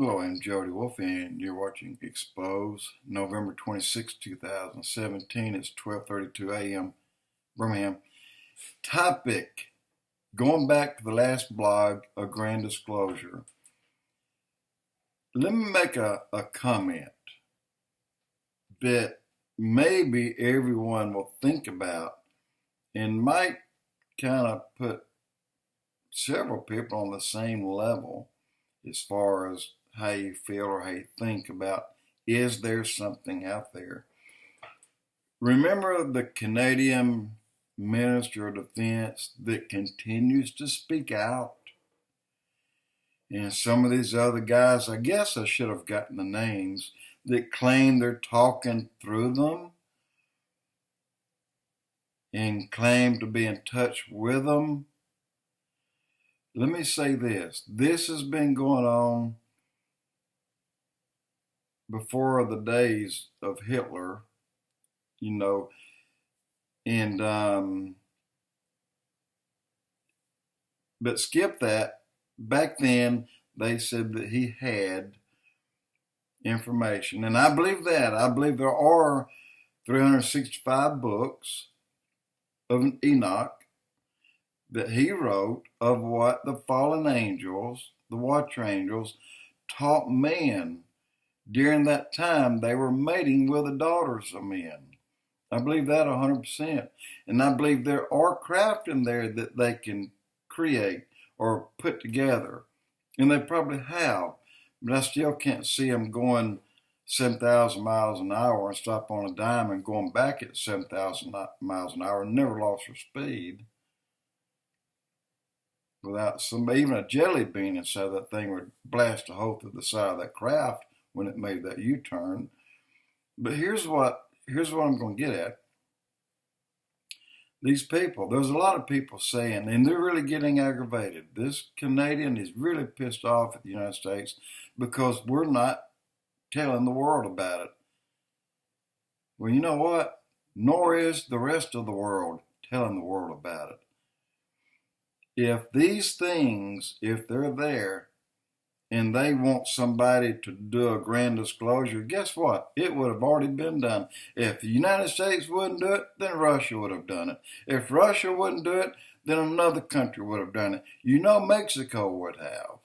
Hello, I'm Jody Wolf, and you're watching Expoz, November 26, 2017. It's 12:32 a.m. Birmingham. Topic, going back to the last blog, a grand disclosure. Let me make a comment that maybe everyone will think about and might kind of put several people on the same level as far as how you feel or how you think about, is there something out there? Remember the Canadian Minister of Defense that continues to speak out? And some of these other guys, I guess I should have gotten the names, that claim they're talking through them and claim to be in touch with them. Let me say this. This has been going on before the days of Hitler, and but skip that. Back then, they said that he had information, and I believe that. I believe there are 365 books of Enoch that he wrote of what the fallen angels, the watcher angels, taught man during that time they were mating with the daughters of men. I believe that 100%. And I believe there are craft in there that they can create or put together. And they probably have. But I still can't see them going 7,000 miles an hour and stop on a dime and going back at 7,000 miles an hour and never lost their speed. Without even a jelly bean inside that thing would blast a hole through the side of that craft when it made that U-turn. But here's what I'm going to get at. These people, there's a lot of people saying, and they're really getting aggravated. This Canadian is really pissed off at the United States because we're not telling the world about it. Well, you know what? Nor is the rest of the world telling the world about it. If these things, if they're there, and they want somebody to do a grand disclosure, guess what? It would have already been done. If the United States wouldn't do it, then Russia would have done it. If Russia wouldn't do it, then another country would have done it. Mexico would have.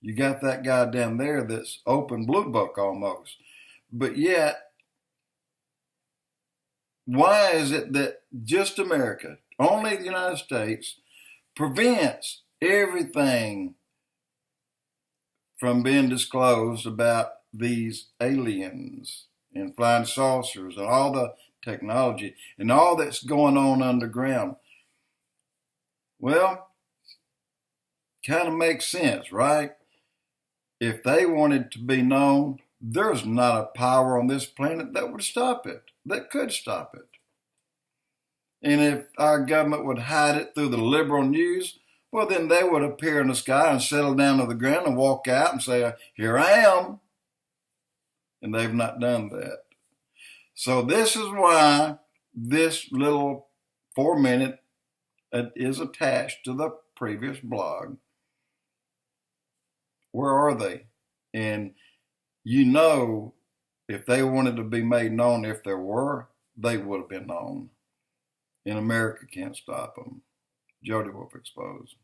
You got that guy down there that's open blue book almost. But yet, why is it that just America, only the United States, prevents everything from being disclosed about these aliens and flying saucers and all the technology and all that's going on underground? Well, kind of makes sense, right? If they wanted to be known, there's not a power on this planet that would stop it, that could stop it. And if our government would hide it through the liberal news, well, then they would appear in the sky and settle down to the ground and walk out and say, here I am. And they've not done that. So this is why this little 4-minute is attached to the previous blog. Where are they? And if they wanted to be made known, if there were, they would have been known. And America can't stop them. Jody Wolf Expoz.